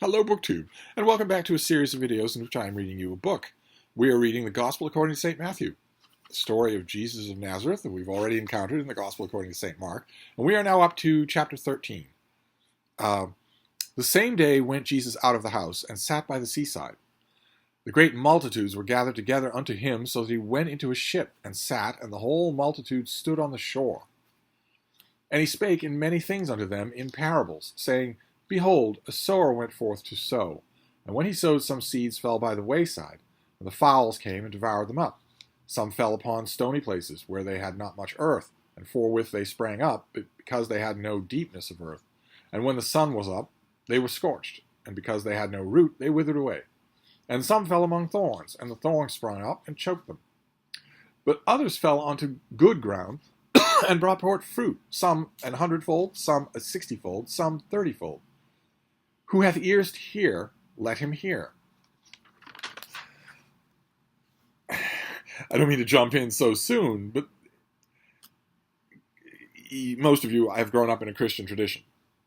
Hello, BookTube, and welcome back to a series of videos in which I am reading you a book. We are reading the Gospel according to St. Matthew, the story of Jesus of Nazareth that we've already encountered in the Gospel according to St. Mark, and we are now up to chapter 13. The same day went Jesus out of the house and sat by the seaside. The great multitudes were gathered together unto him, so that he went into a ship and sat, and the whole multitude stood on the shore. And he spake in many things unto them in parables, saying, Behold, a sower went forth to sow. And when he sowed, some seeds fell by the wayside, and the fowls came and devoured them up. Some fell upon stony places, where they had not much earth, and forthwith they sprang up, because they had no deepness of earth. And when the sun was up, they were scorched, and because they had no root, they withered away. And some fell among thorns, and the thorns sprung up and choked them. But others fell onto good ground, and brought forth fruit, some an hundredfold, some a 60-fold, some 30-fold. Who hath ears to hear, let him hear. I don't mean to jump in so soon, but most of you have grown up in a Christian tradition.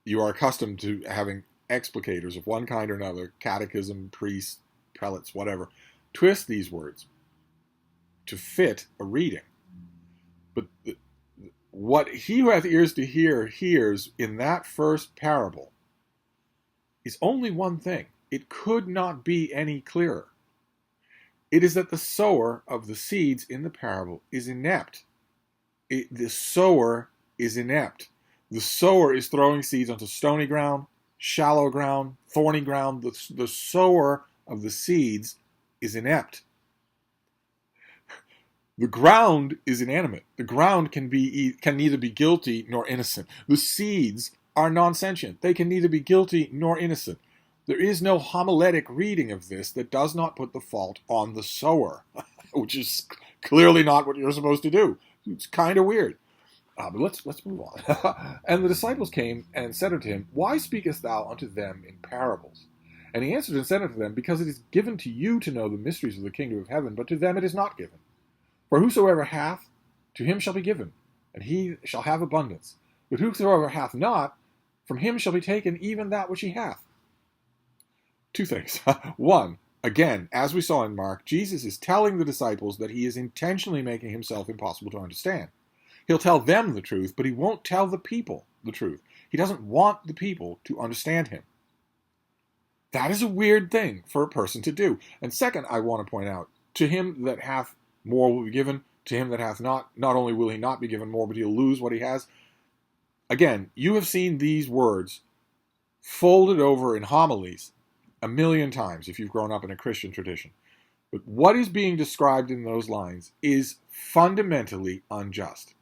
You are accustomed to having explicators of one kind or another, catechism, priests, prelates, whatever, twist these words to fit a reading. But what he who hath ears to hear hears in that first parable is only one thing. It could not be any clearer. It is that the sower of the seeds in the parable is inept. The sower is inept. The sower is throwing seeds onto stony ground, shallow ground, thorny ground. The sower of the seeds is inept. The ground is inanimate. The ground can neither be guilty nor innocent. The seeds are non-sentient. They can neither be guilty nor innocent. There is no homiletic reading of this that does not put the fault on the sower, which is clearly not what you're supposed to do. It's kind of weird. But let's move on. And the disciples came and said unto him, Why speakest thou unto them in parables? And he answered and said unto them, Because it is given to you to know the mysteries of the kingdom of heaven, but to them it is not given. For whosoever hath, to him shall be given, and he shall have abundance. But whosoever hath not, from him shall be taken even that which he hath. Two things. One, again, as we saw in Mark, Jesus is telling the disciples that he is intentionally making himself impossible to understand. He'll tell them the truth, but he won't tell the people the truth. He doesn't want the people to understand him. That is a weird thing for a person to do. And second, I want to point out, to him that hath more will be given, to him that hath not only will he not be given more, but he'll lose what he has. Again, you have seen these words folded over in homilies a million times if you've grown up in a Christian tradition. But what is being described in those lines is fundamentally unjust.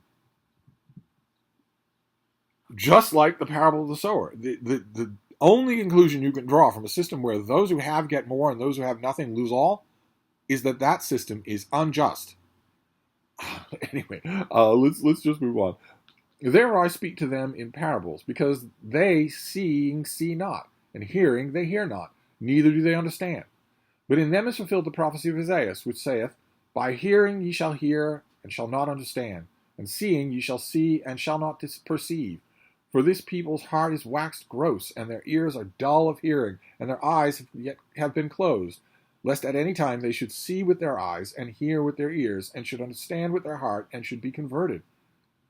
Just like the parable of the sower. The only conclusion you can draw from a system where those who have get more and those who have nothing lose all is that system is unjust. Anyway, let's just move on. Therefore I speak to them in parables, because they seeing see not, and hearing they hear not, neither do they understand. But in them is fulfilled the prophecy of Isaiah, which saith, By hearing ye shall hear, and shall not understand, and seeing ye shall see, and shall not perceive. For this people's heart is waxed gross, and their ears are dull of hearing, and their eyes have been closed, lest at any time they should see with their eyes, and hear with their ears, and should understand with their heart, and should be converted,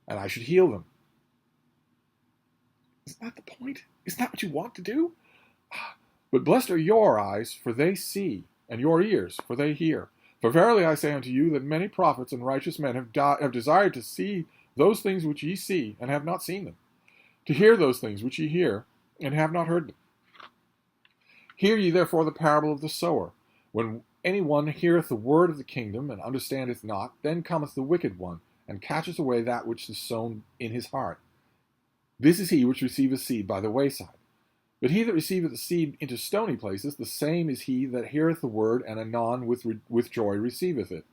and I should heal them. Isn't that the point? Isn't that what you want to do? But blessed are your eyes, for they see, and your ears, for they hear. For verily I say unto you, that many prophets and righteous men have desired to see those things which ye see, and have not seen them, to hear those things which ye hear, and have not heard them. Hear ye therefore the parable of the sower. When any one heareth the word of the kingdom, and understandeth not, then cometh the wicked one, and catcheth away that which is sown in his heart. This is he which receiveth seed by the wayside. But he that receiveth the seed into stony places, the same is he that heareth the word, and anon with joy receiveth it.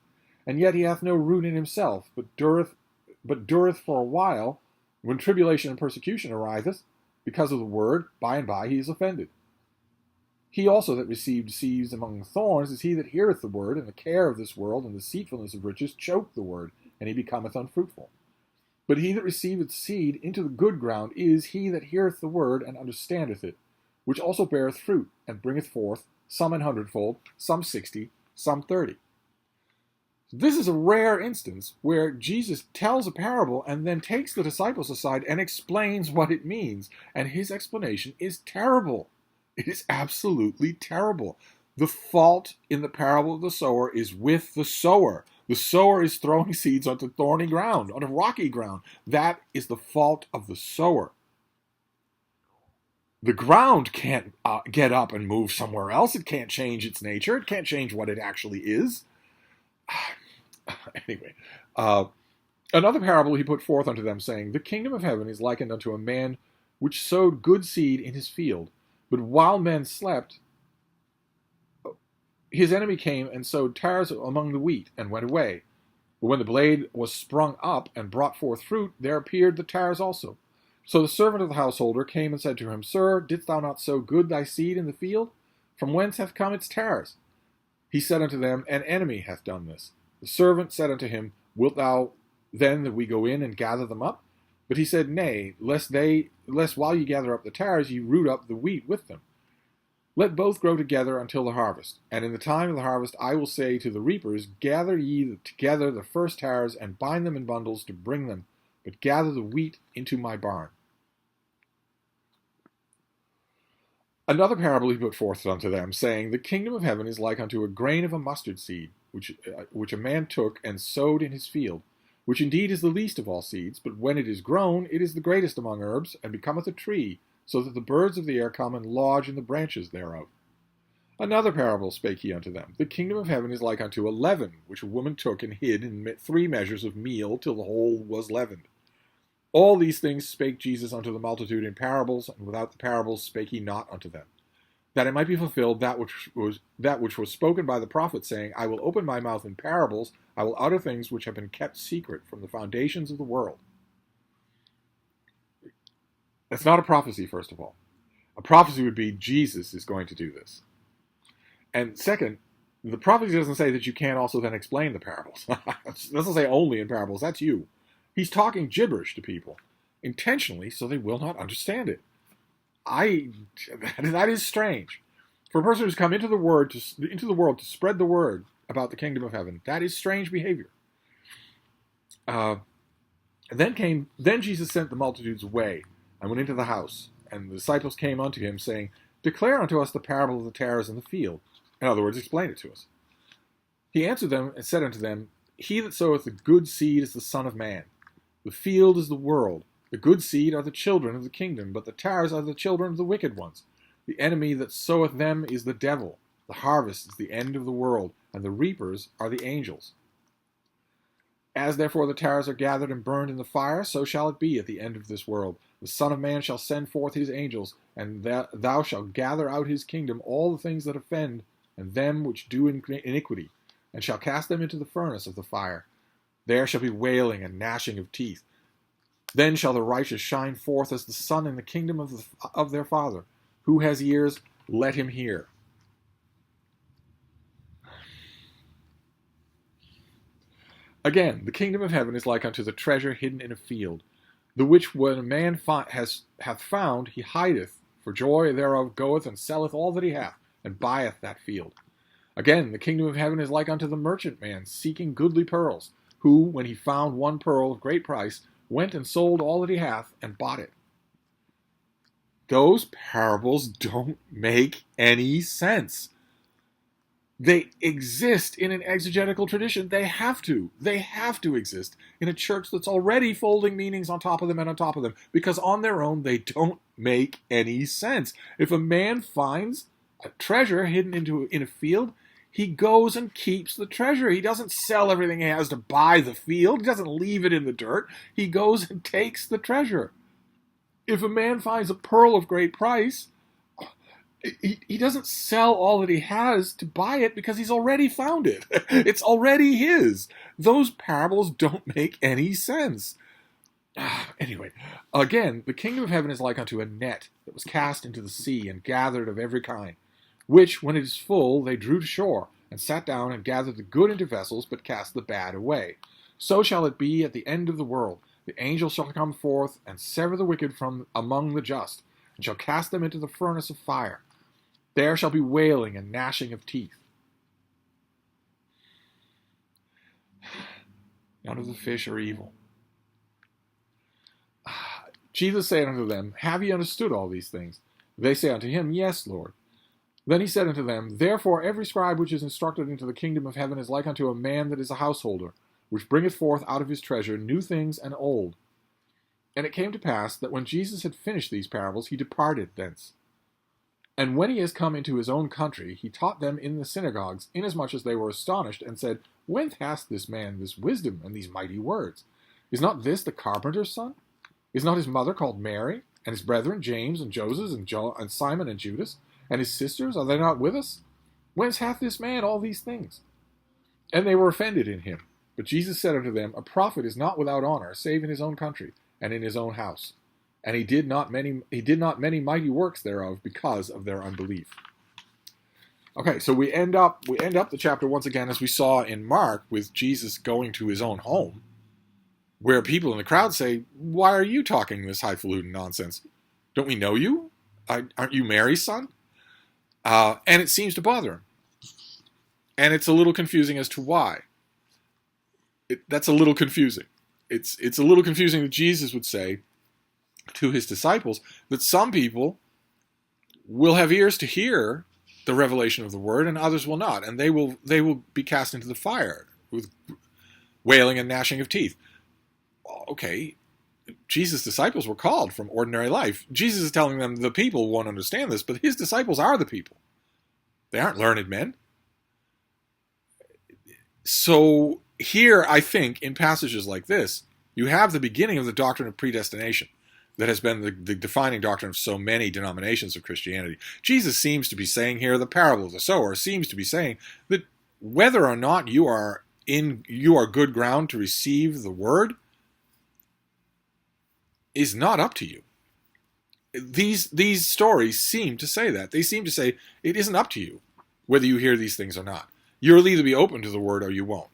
And yet he hath no root in himself, but dureth for a while. When tribulation and persecution ariseth, because of the word, by and by he is offended. He also that received seeds among thorns is he that heareth the word, and the care of this world and the deceitfulness of riches choke the word, and he becometh unfruitful. But he that receiveth seed into the good ground is he that heareth the word and understandeth it, which also beareth fruit, and bringeth forth some an hundredfold, some 60, some 30. This is a rare instance where Jesus tells a parable and then takes the disciples aside and explains what it means. And his explanation is terrible. It is absolutely terrible. The fault in the parable of the sower is with the sower. The sower is throwing seeds onto thorny ground, onto rocky ground. That is the fault of the sower. The ground can't get up and move somewhere else. It can't change its nature. It can't change what it actually is. Anyway, another parable he put forth unto them, saying, The kingdom of heaven is likened unto a man which sowed good seed in his field. But while men slept, his enemy came and sowed tares among the wheat, and went away. But when the blade was sprung up and brought forth fruit, there appeared the tares also. So the servant of the householder came and said to him, Sir, didst thou not sow good thy seed in the field? From whence hath come its tares? He said unto them, An enemy hath done this. The servant said unto him, Wilt thou then that we go in and gather them up? But he said, Nay, lest while ye gather up the tares, ye root up the wheat with them. Let both grow together until the harvest. And in the time of the harvest I will say to the reapers, Gather ye together the first tares, and bind them in bundles to bring them, but gather the wheat into my barn. Another parable he put forth unto them, saying, The kingdom of heaven is like unto a grain of a mustard seed, which a man took and sowed in his field, which indeed is the least of all seeds, but when it is grown, it is the greatest among herbs, and becometh a tree, so that the birds of the air come and lodge in the branches thereof. Another parable spake he unto them, The kingdom of heaven is like unto a leaven, which a woman took and hid in 3 measures of meal, till the whole was leavened. All these things spake Jesus unto the multitude in parables, and without the parables spake he not unto them, that it might be fulfilled that which was spoken by the prophet, saying, I will open my mouth in parables, I will utter things which have been kept secret from the foundations of the world. That's not a prophecy, first of all. A prophecy would be Jesus is going to do this. And second, the prophecy doesn't say that you can't also then explain the parables. It doesn't say only in parables. That's you. He's talking gibberish to people, intentionally, so they will not understand it. That is strange. For a person who's come into the world to spread the word about the kingdom of heaven, that is strange behavior. Then Jesus sent the multitudes away, and went into the house, and the disciples came unto him, saying, Declare unto us the parable of the tares in the field. In other words, explain it to us. He answered them and said unto them, He that soweth the good seed is the Son of Man. The field is the world. The good seed are the children of the kingdom, but the tares are the children of the wicked ones. The enemy that soweth them is the devil. The harvest is the end of the world, and the reapers are the angels. As therefore the tares are gathered and burned in the fire, so shall it be at the end of this world. The Son of Man shall send forth his angels, and thou shalt gather out his kingdom all the things that offend, and them which do iniquity, and shall cast them into the furnace of the fire. There shall be wailing and gnashing of teeth. Then shall the righteous shine forth as the sun in the kingdom of their Father. Who has ears, let him hear. Again, the kingdom of heaven is like unto the treasure hidden in a field, the which when a man hath found, he hideth, for joy thereof goeth and selleth all that he hath, and buyeth that field. Again, the kingdom of heaven is like unto the merchantman seeking goodly pearls, who, when he found one pearl of great price, went and sold all that he hath, and bought it. Those parables don't make any sense. They exist in an exegetical tradition. They have to. They have to exist in a church that's already folding meanings on top of them and on top of them, because on their own, they don't make any sense. If a man finds a treasure hidden in a field, he goes and keeps the treasure. He doesn't sell everything he has to buy the field. He doesn't leave it in the dirt. He goes and takes the treasure. If a man finds a pearl of great price, he doesn't sell all that he has to buy it because he's already found it. It's already his. Those parables don't make any sense. Anyway, again, the kingdom of heaven is like unto a net that was cast into the sea and gathered of every kind, which, when it is full, they drew to shore, and sat down and gathered the good into vessels, but cast the bad away. So shall it be at the end of the world. The angels shall come forth, and sever the wicked from among the just, and shall cast them into the furnace of fire. There shall be wailing and gnashing of teeth. None of the fish are evil. Jesus said unto them, Have ye understood all these things? They say unto him, Yes, Lord. Then he said unto them, Therefore every scribe which is instructed into the kingdom of heaven is like unto a man that is a householder, which bringeth forth out of his treasure new things and old. And it came to pass that when Jesus had finished these parables, he departed thence. And when he is come into his own country, he taught them in the synagogues, inasmuch as they were astonished, and said, Whence hath this man this wisdom and these mighty words? Is not this the carpenter's son? Is not his mother called Mary, and his brethren James and Joseph and Simon and Judas, and his sisters, are they not with us? Whence hath this man all these things? And they were offended in him. But Jesus said unto them, A prophet is not without honor, save in his own country, and in his own house. And he did not many mighty works thereof, because of their unbelief. Okay, so we end up the chapter once again, as we saw in Mark, with Jesus going to his own home, where people in the crowd say, Why are you talking this highfalutin nonsense? Don't we know you? Aren't you Mary's son? And it seems to bother him. And it's a little confusing as to why. That's a little confusing. It's a little confusing that Jesus would say to his disciples that some people will have ears to hear the revelation of the word and others will not. And they will be cast into the fire with wailing and gnashing of teeth. Okay, Jesus' disciples were called from ordinary life. Jesus is telling them the people won't understand this, but his disciples are the people. They aren't learned men. So here, I think, in passages like this, you have the beginning of the doctrine of predestination that has been the defining doctrine of so many denominations of Christianity. Jesus seems to be saying here, the parable of the sower seems to be saying that whether or not you are good ground to receive the word is not up to you. These stories seem to say that. They seem to say it isn't up to you whether you hear these things or not. You'll either be open to the word or you won't.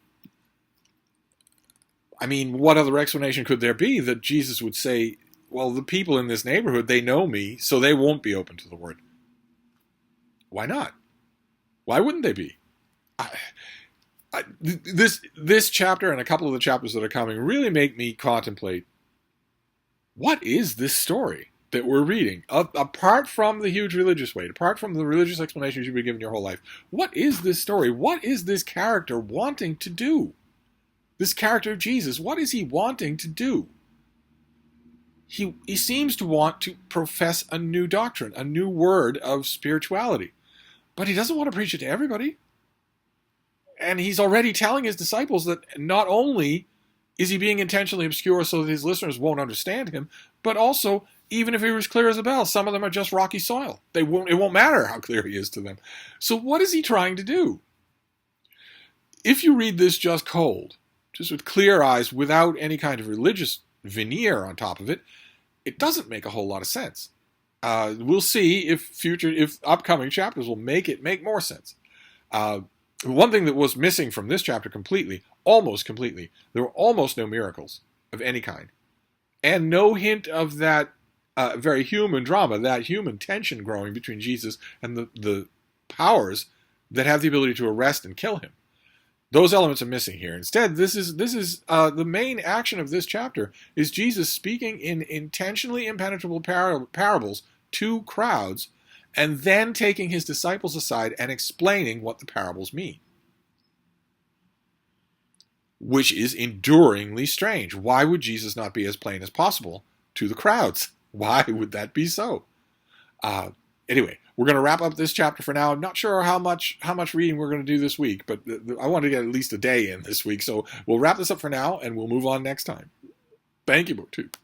I mean, what other explanation could there be that Jesus would say, well, the people in this neighborhood, they know me, so they won't be open to the word? Why not? Why wouldn't they be? This chapter and a couple of the chapters that are coming really make me contemplate, what is this story that we're reading? Apart from the huge religious weight, apart from the religious explanations you've been given your whole life, what is this story? What is this character wanting to do? This character of Jesus, what is he wanting to do? He seems to want to profess a new doctrine, a new word of spirituality. But he doesn't want to preach it to everybody. And he's already telling his disciples that not only is he being intentionally obscure so that his listeners won't understand him, but also, even if he was clear as a bell, some of them are just rocky soil. It won't matter how clear he is to them. So what is he trying to do? If you read this just cold, just with clear eyes, without any kind of religious veneer on top of it, it doesn't make a whole lot of sense. We'll see if upcoming chapters will make more sense. One thing that was missing from this chapter almost completely, there were almost no miracles of any kind. And no hint of that very human drama, that human tension growing between Jesus and the powers that have the ability to arrest and kill him. Those elements are missing here. Instead, this is the main action of this chapter is Jesus speaking in intentionally impenetrable parables to crowds, and then taking his disciples aside and explaining what the parables mean. Which is enduringly strange. Why would Jesus not be as plain as possible to the crowds? Why would that be so? Anyway, we're going to wrap up this chapter for now. I'm not sure how much reading we're going to do this week, but I want to get at least a day in this week. So we'll wrap this up for now, and we'll move on next time. Thank you, BookTube.